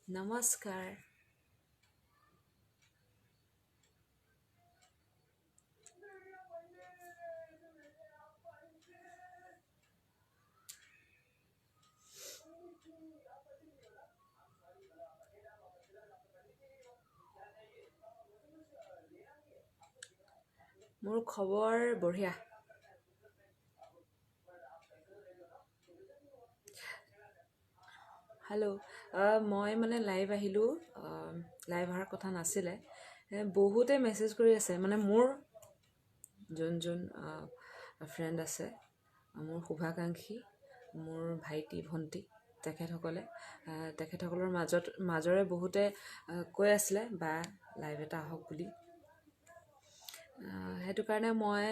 নমস্কাৰ। মোৰ খবৰ বঢ়িয়া। হেল্ল', মই মানে লাইভ আহিলোঁ। লাইভ অহাৰ কথা নাছিলে। বহুতে মেছেজ কৰি আছে, মানে মোৰ যোন ফ্ৰেণ্ড আছে, মোৰ শুভাকাংক্ষী, মোৰ ভাইটি ভণ্টি, তেখেতসকলৰ মাজৰে বহুতে কৈ আছিলে বা লাইভ এটা আহক বুলি। সেইটো কাৰণে মই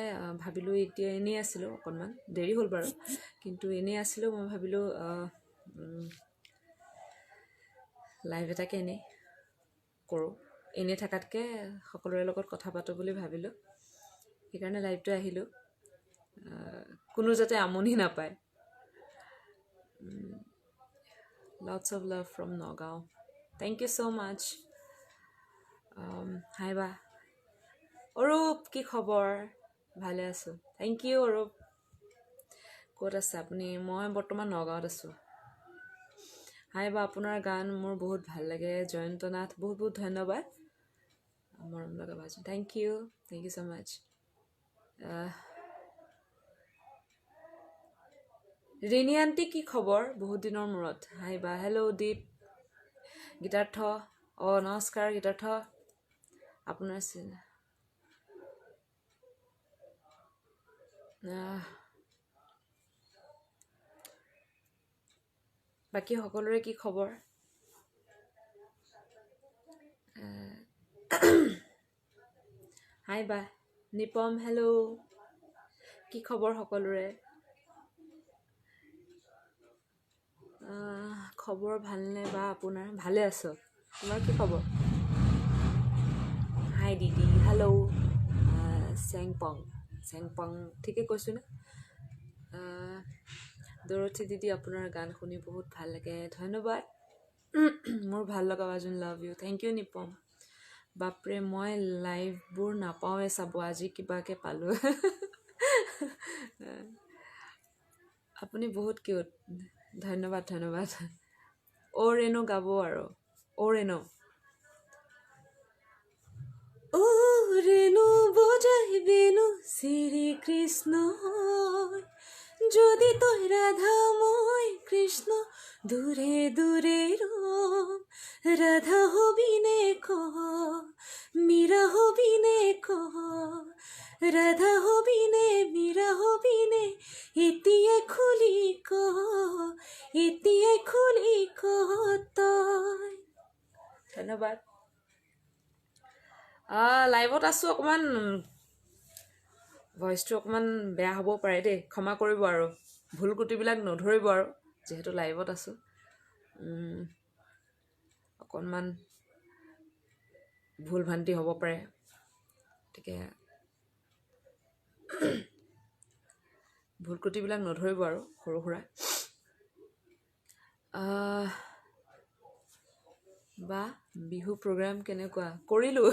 ভাবিলোঁ, এতিয়া এনেই আছিলোঁ, অকণমান দেৰি হ'ল বাৰু, কিন্তু এনেই আছিলোঁ। মই ভাবিলোঁ লাইভ এটাকে এনেই কৰোঁ, এনেই থকাতকৈ সকলোৰে লগত কথা পাতোঁ বুলি ভাবিলোঁ। সেইকাৰণে লাইভটো আহিলোঁ, কোনো যাতে আমনি নাপায়। Lots of love from Nagaon. Thank you so' much. Hi বা অৰূপ, কি খবৰ? ভালে আছোঁ, থেংক ইউ অৰূপ। ক'ত আছে আপুনি? মই বৰ্তমান নগাঁৱত আছোঁ। হাই বা, আপোনাৰ গান মোৰ বহুত ভাল লাগে। জয়ন্ত নাথ, বহুত বহুত ধন্যবাদ। মৰম লগা বাজু, thank you so' much. Rini aunty, কি খবৰ? বহুত দিনৰ মূৰত। হাই বা, হেল্ল' দীপ, গীতাৰ্থ, নমস্কাৰ গীতাৰ্থ। আপোনাৰ বাকী সকলোৰে কি খবৰ? হাই বা, নিপম, হেল্ল', কি খবৰ সকলোৰে? খবৰ ভালনে বা আপোনাৰ? ভালে আছোঁ। তোমাৰ কি খবৰ? হাই দিদি, হেল্ল', চেংপং, ঠিকে কৈছোঁনে? দৰথী দিদি, আপোনাৰ গান শুনি বহুত ভাল লাগে, ধন্যবাদ। মোৰ ভাল লগা বাজুন, love you, thank U Nipam. বাপৰে, মই লাইভবোৰ নাপাওঁৱে চাব, আজি কিবাকৈ পালোঁ। আপুনি বহুত কিউট, ধন্যবাদ। অ' ৰেণু গাব আৰু, অ' ৰেণু বজাইবেনো শ্ৰী কৃষ্ণ, যদি তই ৰাধা মই কৃষ্ণ, দূৰে দূৰে ৰম, ৰাধা হবিনে কহ, মীৰা হবিনে কহ, ৰাধা হবিনে মীৰা হবিনে, এতিয়াই খুলি কহ, এতিয়াই খুলি কহ তই। ধন্যবাদ। লাইভত আছোঁ, অকণমান ভইচটো অকণমান বেয়া হ'ব পাৰে দেই, ক্ষমা কৰিব আৰু ভুল ক্ৰুটিবিলাক নধৰিব আৰু, যিহেতু লাইভত আছোঁ। অকণমান ভুল ভ্ৰান্তি হ'ব পাৰে, গতিকে ভুল ক্ৰুটিবিলাক নধৰিব আৰু সৰু সুৰা। বা বিহু প্ৰগ্ৰাম কেনেকুৱা কৰিলোঁ?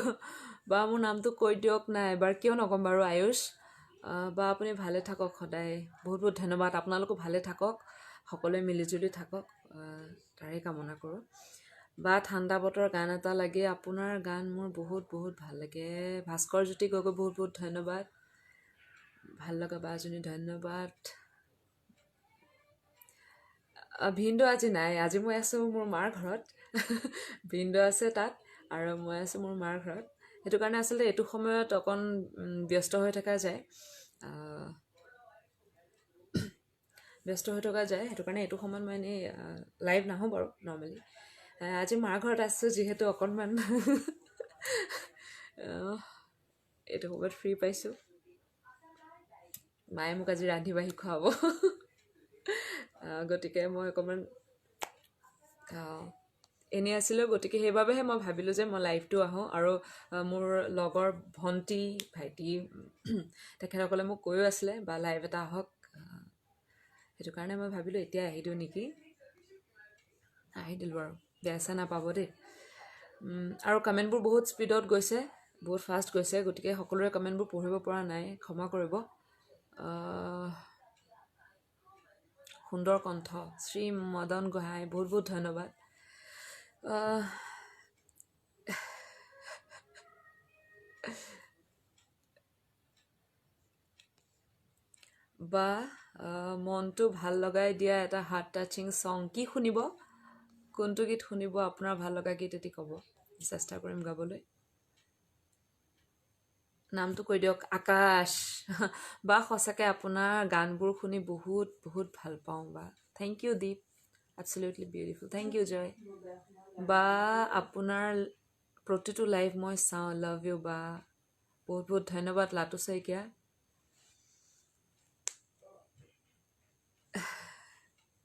বা মোৰ নামটো কৈ দিয়ক না এবাৰ, কিয় নক'ম বাৰু, আয়ুষ। বা আপুনি ভালে থাকক সদায়, বহুত বহুত ধন্যবাদ। আপোনালোকো ভালে থাকক, সকলোৱে মিলিজুলি থাকক, তাৰে কামনা কৰোঁ। বা ঠাণ্ডা বতৰ গান এটা লাগে, আপোনাৰ গান মোৰ বহুত বহুত ভাল লাগে। ভাস্কৰ জ্যোতি গগৈ, বহুত বহুত ধন্যবাদ। ভাল লগা বা এজনী, ধন্যবাদ। ভিনদেউ আজি নাই, আজি মই আছোঁ মোৰ মাৰ ঘৰত। ভিনদেউ আছে তাত আৰু মই আছোঁ মোৰ মাৰ ঘৰত। সেইটো কাৰণে আচলতে এইটো সময়ত অকণ ব্যস্ত হৈ থকা যায়, সেইটো কাৰণে এইটো সময়ত মই এনেই লাইভ নাহোঁ বাৰু নৰ্মেলি। আজি মাৰ ঘৰত আছোঁ যিহেতু অকণমান এইটো সময়ত ফ্ৰী পাইছোঁ। মায়ে মোক আজি ৰান্ধি বাঢ়ি খুৱাব। গতিকে মই অকণমান এনেই আছিলোঁ, গতিকে সেইবাবেহে মই ভাবিলোঁ যে মই লাইভটো আহোঁ। আৰু মোৰ লগৰ ভণ্টি, ভাইটি, তেখেতসকলে মোক কৈও আছিলে বা লাইভ এটা আহক, সেইটো কাৰণে মই ভাবিলোঁ এতিয়া আহি দিওঁ নেকি, আহি দিলোঁ আৰু। বেয়া চেয়া নাপাব দেই আৰু কমেণ্টবোৰ বহুত স্পীডত গৈছে বহুত ফাষ্ট গৈছে গতিকে সকলোৰে কমেণ্টবোৰ পঢ়িব পৰা নাই ক্ষমা কৰিব সুন্দৰ কণ্ঠ শ্ৰী মদন গোহাঁই বহুত বহুত ধন্যবাদ আহ, বা মনটো ভাল লগাই দিয়া এটা হাৰ্ট টাচিং ছং কি শুনিব কোনটো গীত শুনিব আপোনাৰ ভাল লগা গীত এটি ক'ব চেষ্টা কৰিম গাবলৈ নামটো কৈ দিয়ক আকাশ বা সঁচাকৈ আপোনাৰ গানবোৰ শুনি বহুত বহুত ভাল পাওঁ বা থেংক ইউ দীপ এবছলিউটলি বিউটিফুল থেংক ইউ জয় বা আপোনাৰ প্ৰতিটো লাইভ মই চাওঁ লাভ ইউ বা বহুত বহুত ধন্যবাদ লাটু শইকীয়া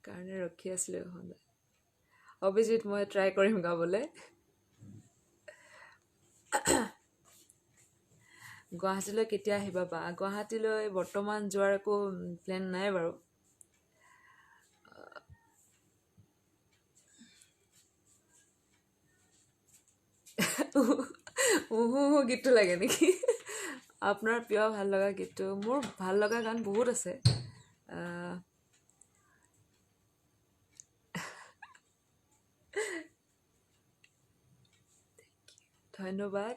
কাৰণে ৰখি আছিলোঁ সদায় অভিজিত মই ট্ৰাই কৰিম গাবলৈ গুৱাহাটীলৈ কেতিয়া আহিবা বা গুৱাহাটীলৈ বৰ্তমান যোৱাৰ একো প্লেন নাই বাৰু গীতটো লাগে নেকি আপোনাৰ প্ৰিয় ভাল লগা গীতটো মোৰ ভাল লগা গান বহুত আছে আহ, ধন্যবাদ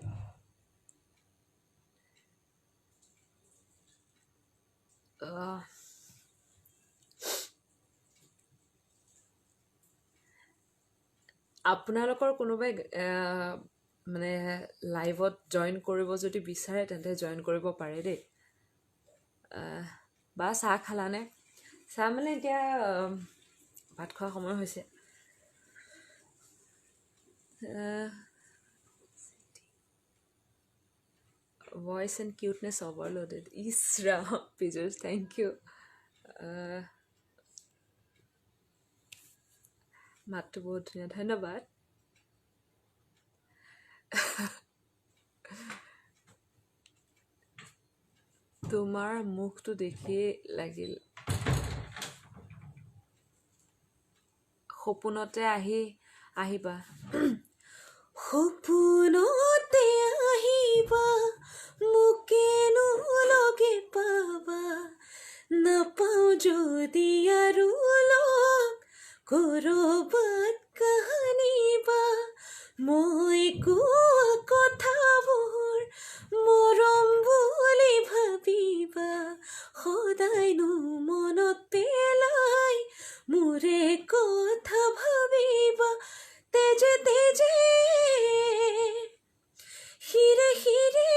আহ, আপোনালোকৰ কোনোবাই মানে লাইভত জইন কৰিব যদি বিচাৰে তেন্তে জইন কৰিব পাৰে দেই বা চাহ খালানে চাহ মানে এতিয়া ভাত খোৱা সময় হৈছে voice and cuteness overloaded Isra Pijush thank you মাতটো বহুত ধুনীয়া ধন্যবাদ তোমাৰ মুখটো দেখিয়ে লাগিল সপোনতে আহিবা সপোনতে আহিবা মোকেনো লগে পাবা নাপাওঁ যদি আৰু লগ কৰবাত কাহানিবা মই কোৱা কথাবোৰ মৰম বুলি ভাবিবা সদায়নো মনত পেলাই মোৰে কথা ভাবিবা তেজে তেজে হিৰে হিৰে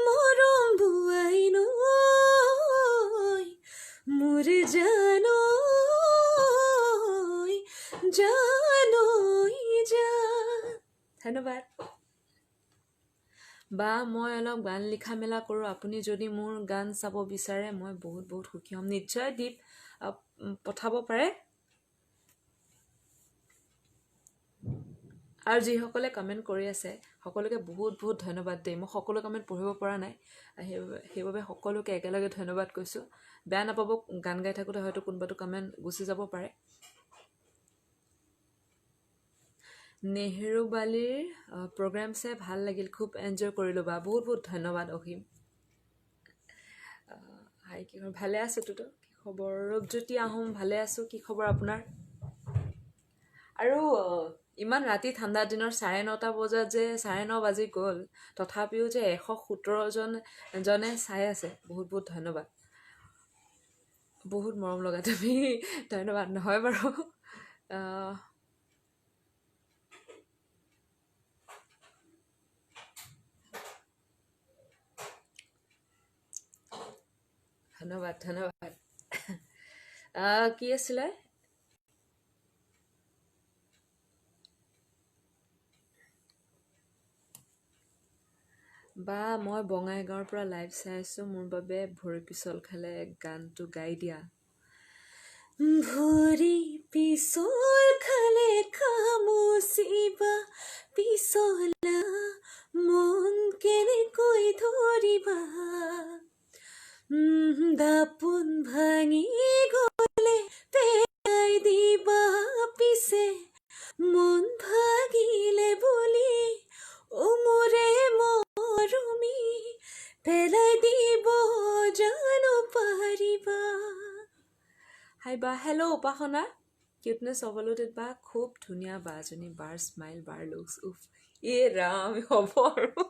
মৰম বুৱাই নৈ মোৰ জানৈ জানৈ যা ধন্যবাদ বা মই অলপ গান লিখা মেলা কৰোঁ আপুনি যদি মোৰ গান চাব বিচাৰে মই বহুত বহুত সুখী হ'ম নিশ্চয় দীপ পঠাব পাৰে আৰু যিসকলে কমেণ্ট কৰি আছে সকলোকে বহুত বহুত ধন্যবাদ দেই মই সকলো কমেণ্ট পঢ়িব পৰা নাই সেইবাবে সকলোকে একেলগে ধন্যবাদ কৈছোঁ বেয়া নাপাব গান গাই থাকোঁতে হয়তো কোনোবাটো কমেণ্ট গুচি যাব পাৰে নেহেৰুবালিৰ প্ৰগ্ৰেম চাই ভাল লাগিল খুব এনজয় কৰিলোঁ বা বহুত বহুত ধন্যবাদ অসীম হাই কি খবৰ ভালে আছোঁ তোতো কি খবৰ ৰূপজ্যোতি আহোম ভালে আছোঁ কি খবৰ আপোনাৰ আৰু ইমান ৰাতি ঠাণ্ডা দিনৰ 9:30 বজাত যে 9:30 বাজি গ'ল তথাপিও যে 117 জনে চাই আছে বহুত বহুত ধন্যবাদ বহুত মৰম লগা তুমি ধন্যবাদ নহয় বাৰু ধন্যবাদ ধন্যবাদ কি আছিলে বা মই বঙাইগাঁৱৰ পৰা লাইভ চাই আছোঁ মোৰ বাবে ভৰি পিছল খালে গানটো গাই দিয়া ভৰি পিছল খালে খামুচিবা পিছলা মন কেনেকৈ ধৰিবা দাপোন ভাঙি গ'লে পেলাই দিবা পিছে হাই বা হেল্ল' উপাসনা কিউটনেছ অবলোডেড বা খুব ধুনীয়া বাজনী বাৰ স্মাইল বাৰ লুকছ উফ ৰাম হ'ব আৰু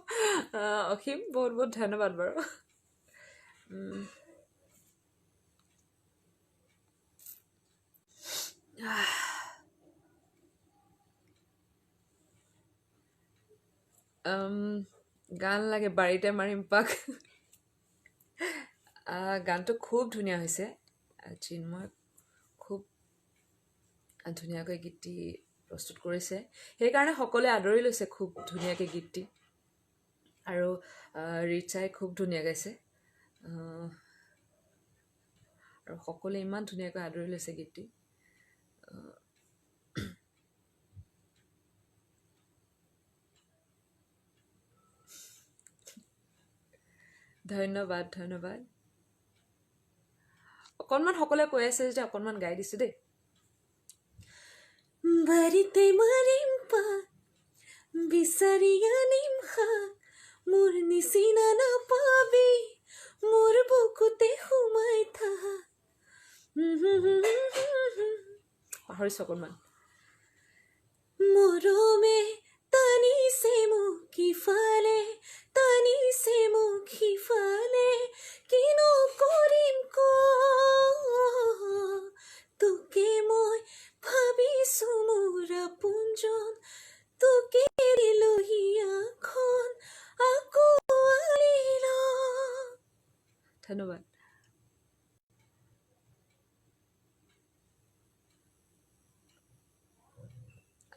অসীম বহুত বহুত ধন্যবাদ বাৰু উম, উম, গান লাগে বাৰীতে মাৰিম পাক গানটো খুব ধুনীয়া হৈছে চিন্ময় খুব ধুনীয়াকৈ গীতটি প্ৰস্তুত কৰিছে সেইকাৰণে সকলোৱে আদৰি লৈছে খুব ধুনীয়াকৈ গীতটি আৰু ৰিচাই খুব ধুনীয়া গাইছে আহ, আৰু সকলোৱে ইমান ধুনীয়াকৈ আদৰি লৈছে গীতটি ধন্যবাদ ধন্যবাদ অকণমান সকলোৱে কৈ আছে যে অকণমান গাই দিছোঁ দেই বাৰীতে মাৰিম পাক বিচাৰি আনিম শাক মোৰ নিচিনা নাপাবি মোৰ বুকুতে সোমাই থাক পাহৰিছোঁ অকণমান মৰমে টানিছে মোক ইফালে টানিছে মোক সিফালে কিনো কৰিম ক তোকে মই ভাবিছো মোৰ আপোনজন তোকে দিলো হিয়াখন আকৌ আলিল ধন্যবাদ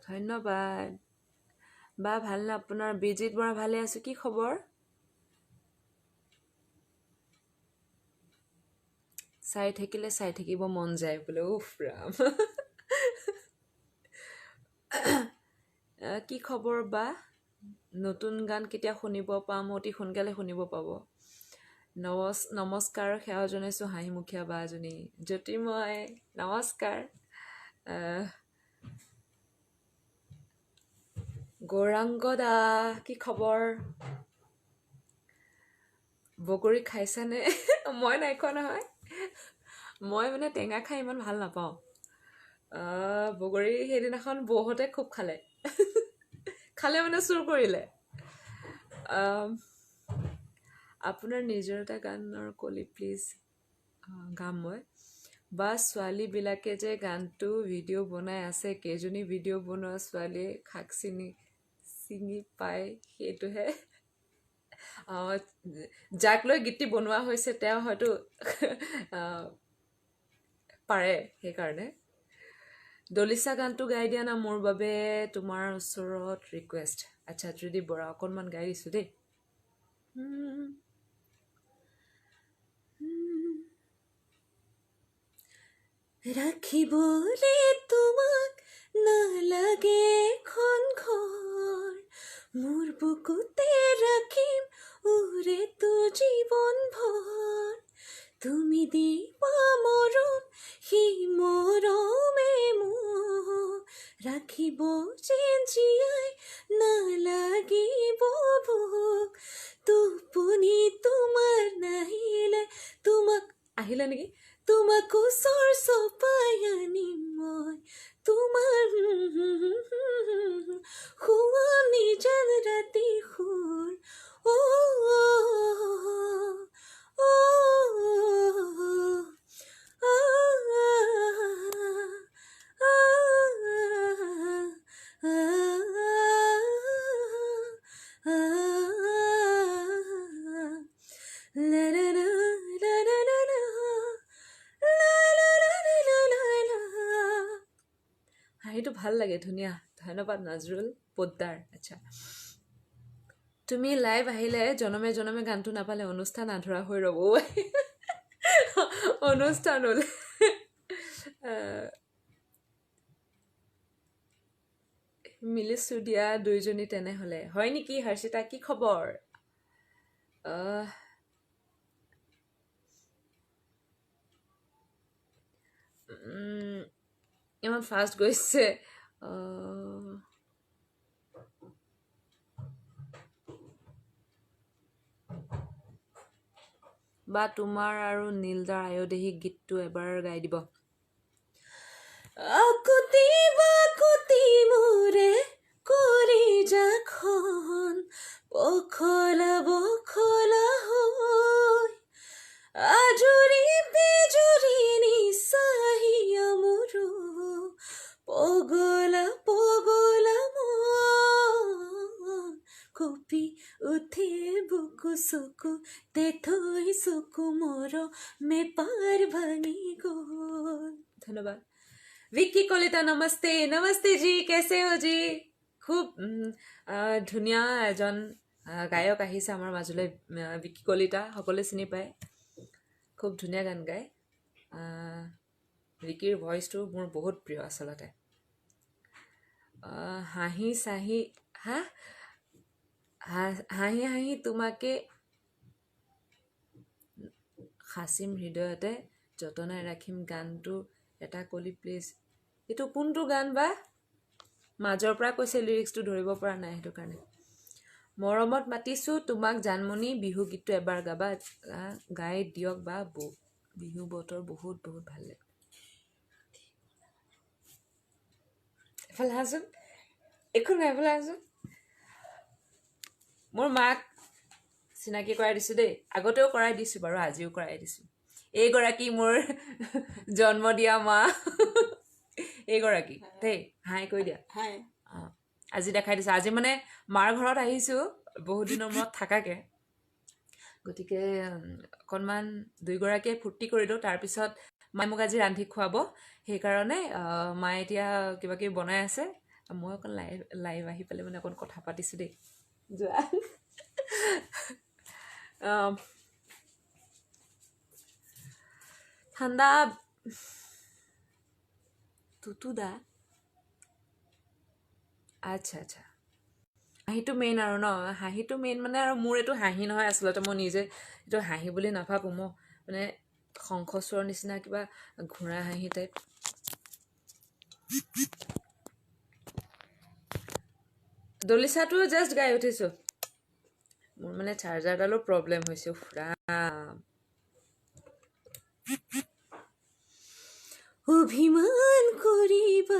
ধন্যবাদ বা ভালনে আপোনাৰ বিজিত বৰা ভালে আছোঁ কি খবৰ চাই থাকিলে চাই থাকিব মন যায় বোলে উফ ৰাম কি খবৰ বা নতুন গান কেতিয়া শুনিব পাম অতি সোনকালে শুনিব পাব নমস্কাৰ সেৱা জনাইছোঁ হাঁহিমুখীয়া বা এজনী জ্যোতিৰ্ময় নমস্কাৰ গৌৰাংগ দা কি খবৰ বগৰী খাইছানে মই নাই খোৱা নহয় মই মানে টেঙা খাই ইমান ভাল নাপাওঁ বগৰী সেইদিনাখন বৌহঁতে খুব খালে খালে মানে চুৰ কৰিলে আপোনাৰ নিজৰ এটা গানৰ কলি প্লিজ গাম মই বা ছোৱালীবিলাকে যে গানটো ভিডিঅ' বনাই আছে কেইজনী ভিডিঅ' বনোৱা ছোৱালীয়ে খাক ছিঙি পায় সেইটোহে যাক লৈ গীতটি বনোৱা হৈছে তেওঁ হয়তো পাৰে সেইকাৰণে দলিচা গানটো গাই দিয়া না মোৰ বাবে তোমাৰ ওচৰত ৰিকুৱেষ্ট আচ্ছা ত্ৰিদীপ বৰা অকণমান গাই দিছোঁ দেই ৰাখিবলে তোমাক নালাগে এখন ঘৰ মোৰ বুকুতে ৰাখিম উৰে তো জীৱন ভৰ তুমি দিবা মৰম সেই মৰমে মোক ৰাখিব যেন জীয়াই নালাগিব ভোক টোপনি তোমাৰ নাহিলে তোমাক আহিলে নেকি তোমাক ওচৰ চপাই আনিম মই তোমাৰ শুৱনি যেন ৰাতি সুৰ সেইটো ভাল লাগে ধুনীয়া ধন্যবাদ নাজৰুল পোদ্দাৰ আচ্ছা তুমি লাইভ আহিলে জনমে জনমে গানটো নাপালে অনুষ্ঠান আধৰুৱা হৈ ৰ'ব অনুষ্ঠান হ'ল মিলিছোঁ দিয়া দুইজনী তেনেহ'লে হয় নেকি হৰ্ষিতা কি খবৰ ইমান ফাষ্ট গৈছে বা তোমাৰ আৰু নীলদাৰ আয়দেহিক গীতটো এবাৰ গাই দিব আকুতি বাকুতি মোৰে কৰি যাখন বখলা বখলা হৈ আজুৰি বিজুৰি নিচাহিয়া মোৰো পগলা পগলা মন কপি উঠে বুকু চকু তে থৈ চকু মোৰ মে পাৰ ভাঙি গ'ল ধন্যবাদ विक्की कलिता नमस्ते नमस्ते जी कैसे हो जी खूब धुनिया एजन गायक আহিছে আমাৰ মাজলৈ विक्की कलिता সকলে চিনি পায় খুব ধুনিয়া গান গায় विक्कीৰ ভয়েসটো মোৰ বহুত প্ৰিয় আসলতে হাঁহি সাহি হাঁহি হাঁহি তোমাকে হাসিম হৃদয়তে যতনাই ৰাখিম গানটো এটা কলি প্লিজ এটো কোনটো গান বা মাজৰ পৰা কৈছে লিৰিক্সটো ধৰিব পৰা নাই হেতু কাৰণে মৰমত মাতিছো তোমাক জানমনি বিহু গীতটো এবাৰ গাবা গাই দিয়ক বা বিহু বতৰ বহুত বহুত ভাল লাগে এফালে হাসুন একো নাই এফালে হাসুন মোৰ মাক চিনাকি কৰাই দিছো দেই আগতেও কৰাই দিছো বাৰু আজিও কৰাই দিছো এইগৰাকী মোৰ জন্ম দিয়া মা এইগৰাকী দেই হাই কৈ দিয়া হাই আজি দেখাই দিছো আজি মানে মাৰ ঘৰত আহিছো বহুত দিনৰ মূৰত থাকাকে গতিকে অকণমান দুইগৰাকীয়ে ফূৰ্তি কৰিলো তাৰপিছত মাই মোক আজি ৰান্ধি খুৱাব সেইকাৰণে মায়ে এতিয়া কিবা কিবি বনাই আছে মই অকণ লাইভ আহি পেলাই মানে অকণ কথা পাতিছো দেই যোৱা ঠাণ্ডা তুতুদা আচ্ছা আচ্ছা হাঁহিটো মেইন আৰু ন হাঁহিটো মেইন মানে আৰু মোৰ এইটো হাঁহি নহয় আচলতে মই নিজে এইটো হাঁহি বুলি নাভাবোঁ মই মানে শংখচুৰৰ নিচিনা কিবা ঘোঁৰা হাঁহি টাইপ দলিচাটো জাষ্ট গাই উঠিছোঁ মোৰ মানে চাৰ্জাৰডালৰ প্ৰব্লেম হৈছে অভিমান কৰিবা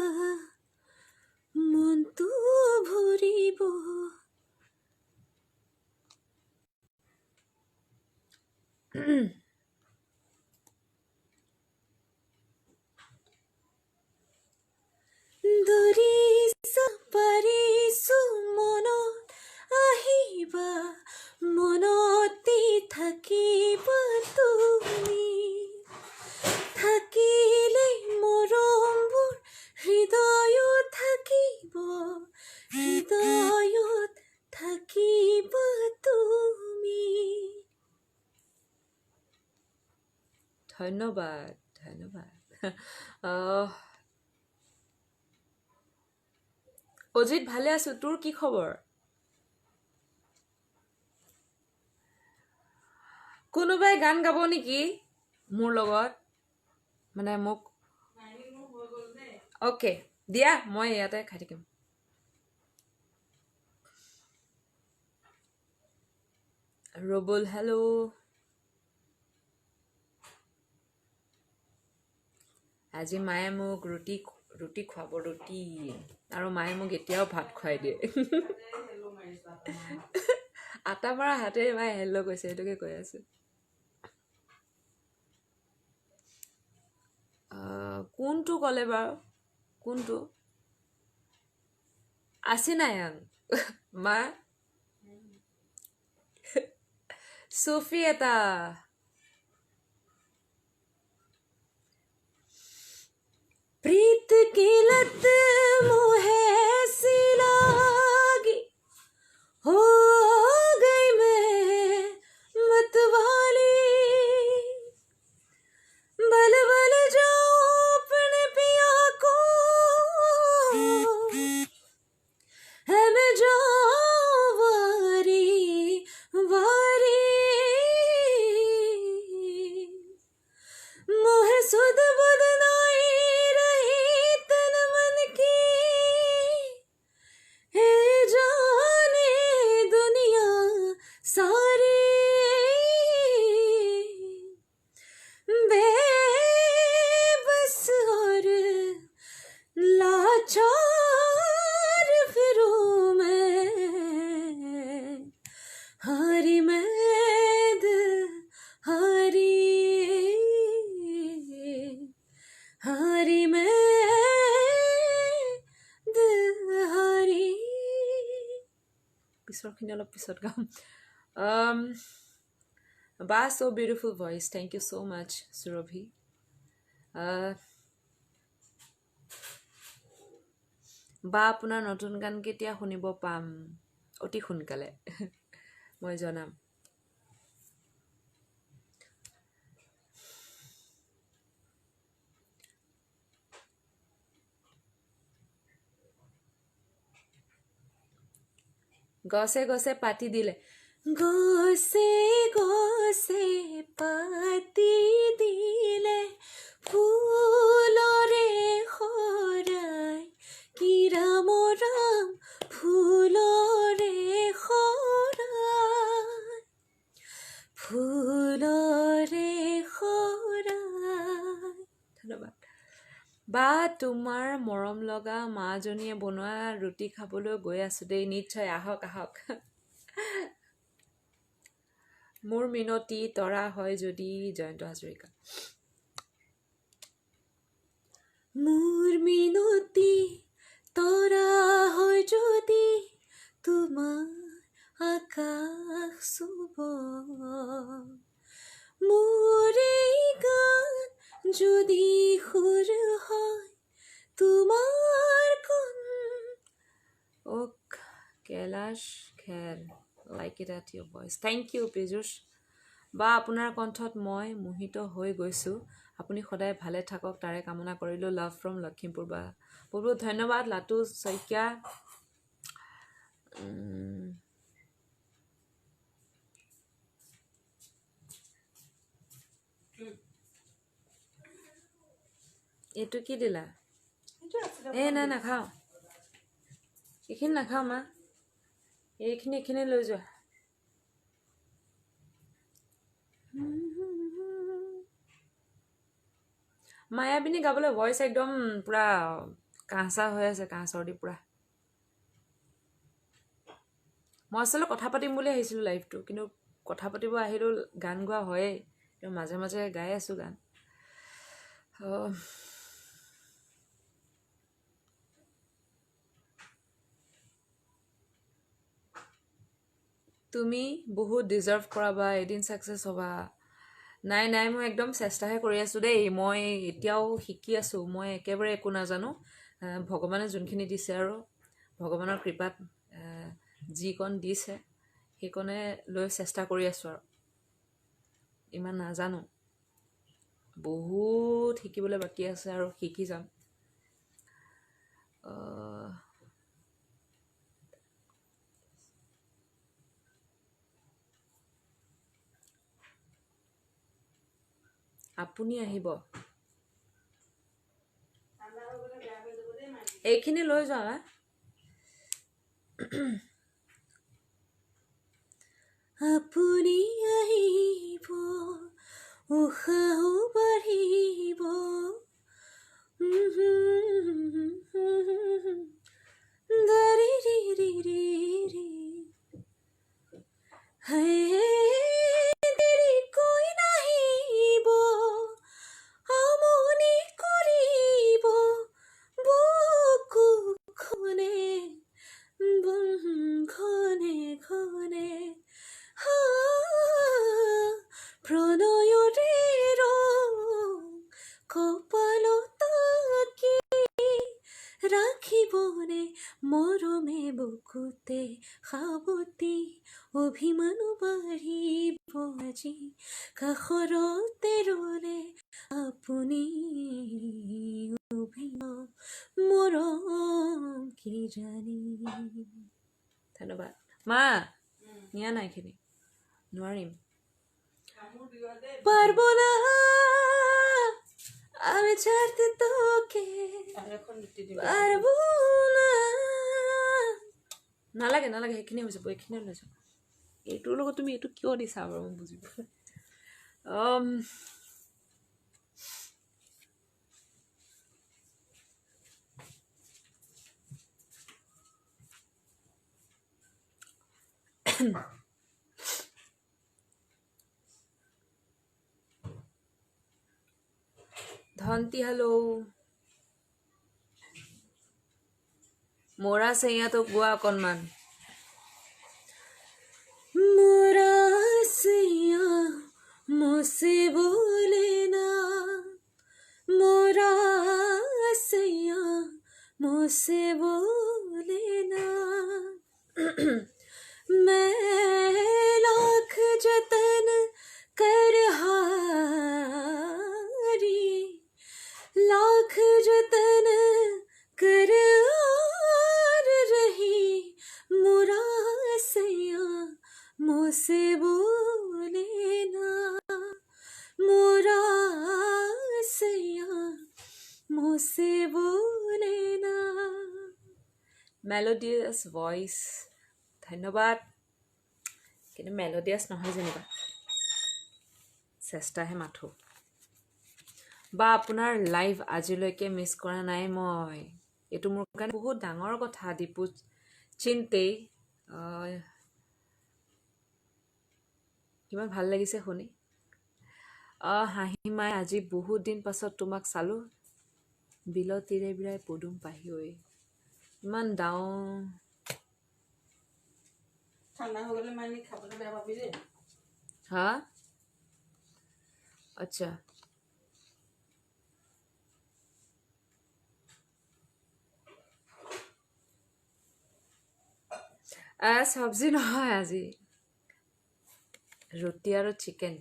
মনটো ভৰিব দৰিছা পাৰিছো মনত আহিবা মনতে থাকিবা তুমি থাকিলে মৰমবোৰ হৃদয়ত থাকিব হৃদয়ত থাকিবা তুমি ধন্যবাদ ধন্যবাদ অজিত ভালে আছো তোৰ কি খবৰ কোনোবাই গান গাব নেকি মোৰ লগত মানে মোক অ'কে দিয়া মই ইয়াতে খাই থাকিম ৰবুল হেল্ল' আজি মায়ে মোক ৰুটি খুৱাব ৰুটি আৰু মায়ে মোক এতিয়াও ভাত খুৱাই দিয়ে আটা মৰা হাতেৰে মায়ে হেল্ল' কৈছে সেইটোকে কৈ আছো কোনটো ক'লে বাৰু কোনটো আছে নাই মা সুফি এটা प्रीत की लत मुझे ऐसी लागी हो गई मैं मतवाली बल बल जाओ अपने पिया को है मैं जाऊं वारी वारी পিছৰখিনি অলপ পিছত গাম বা so beautiful voice thank you so much Surabhi বা আপোনাৰ নতুন গান কেতিয়া শুনিব পাম অতি সোনকালে মই জনাম গছে গছে পাতি দিলে গছে গছে পাতি দিলে ফুলৰে খৰাই কি ৰাম ৰাম ফুলৰে খৰাই ফুলৰে খৰাই ধন্যবাদ বা তোমাৰ মৰম লগা মাজনীয়ে বনোৱা ৰুটি খাবলৈ গৈ আছো দেই নিশ্চয় আহক আহক মোৰ মিনতি তৰা হয় যদি জয়ন্ত হাজৰিকা মোৰ মিনতি তৰা হয় যদি তোমাৰ আকাশ চুব মোৰ এই গান যদি সুৰ হয় তোমাৰ কোন ওক Kailash Kher like it at your voice thank you Piyush বা আপোনাৰ কণ্ঠত মই মোহিত হৈ গৈছোঁ আপুনি সদায় ভালে থাকক তাৰে কামনা কৰিলোঁ লাভ ফ্ৰম লখিমপুৰ বা বহুত বহুত ধন্যবাদ লাটু শইকীয়া এইটো কি দিলা এই নাই নাখাওঁ এইখিনি নাখাওঁ মা এইখিনি লৈ যোৱা মায়াবিনী গাবলৈ ভইচ একদম পুৰা কাঁচা হৈ আছে কাঁহ চৰ্দি পুৰা মই আচলতে কথা পাতিম বুলি আহিছিলোঁ লাইভটো কিন্তু কথা পাতিব আহিলোঁ গান গোৱা হয়েই কিন্তু মাজে মাজে গাই আছোঁ গান তুমি বহুত ডিজাৰ্ভ কৰা বা এদিন ছাকচেছ হ'বা নাই নাই মই একদম চেষ্টাহে কৰি আছোঁ দেই মই এতিয়াও শিকি আছোঁ মই একেবাৰে একো নাজানো ভগৱানে যোনখিনি দিছে আৰু ভগৱানৰ কৃপাত যিকণ দিছে সেইকণে লৈ চেষ্টা কৰি আছোঁ আৰু ইমান নাজানো বহুত শিকিবলৈ বাকী আছে আৰু শিকি যাম আপুনি আহিব এইখিনি লৈ যোৱা আপুনি আহিব উশাহ বাঢ়িব দাৰি ৰি ৰি ৰি ৰি দেৰিকৈ নাহিব আমনি কৰিব বুকুখনে ঘনে ঘনে প্ৰণয়ৰে ৰং কপালত আঁকি ৰাখিবনে মৰমে বুকুতে সাৱতি অভিমানো বাঢ়িব আজি কাষৰতে ৰলে আপুনি অভিনৱ মৰম কি জানি ধন্যবাদ মা নিয়া নাই এইখিনি নোৱাৰিম পাৰবো না আমি ছাড়তে তোকে পাৰবো না নালাগে নালাগে সেইখিনি হৈ যাব এইখিনি লৈ যাওঁ এইটোৰ লগত তুমি এইটো কিয় দিছা বাৰু মই বুজিব ধন্তি হেল্ল' মৰা চেঙিয়াটো গোৱা অকণমান मोरा सैया मुझसे बोले ना, मोरा सैया मुझसे बोले ना। मैं लाख जतन कर हारी, लाख जतन कर हार रही, मोरा सैया मुझसे बोले ना, मोरा सैया मुझसे बोले ना। মেলোডিয়াছ ভইচ, ধন্যবাদ। কিন্তু মেলোডিয়াছ নহয় যেনিবা, চেষ্টাহে মাথো। বা আপোনাৰ লাইভ আজিলৈকে মিছ কৰা নাই মই, এইটো মোৰ কাৰণে বহুত ডাঙৰ কথা। দীপু চিন্তেই, কিমান ভাল লাগিছে শুনি। হাঁহি মাই আজি বহুত দিন পাছত তোমাক চালোঁ, বিলত তিৰে বিৰাই পদুম পাহি ঐ। ইমান ডাউন। ঠাণ্ডা হৈ গ'লে মানে খাবলৈ বেয়া পাবি দেই। হা আচ্ছা, চব্জি নহয় আজি, ৰুটি আৰু চিকেন।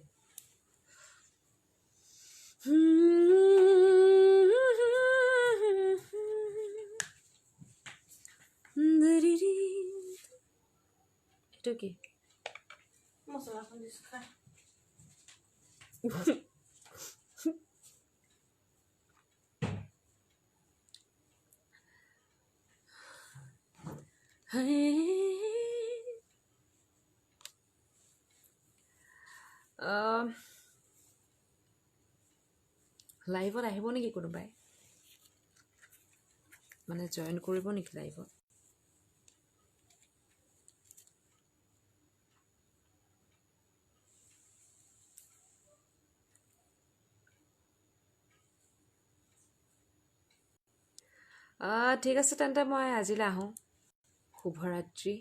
এইটো কি? মছলাখন দিছোঁ খাই। লাইভত আহিব নেকি কোনোবাই? মানে জইন কৰিব নেকি লাইভত? ঠিক আছে তেন্তে মই আজিলৈ আহোঁ। শুভৰাত্ৰি।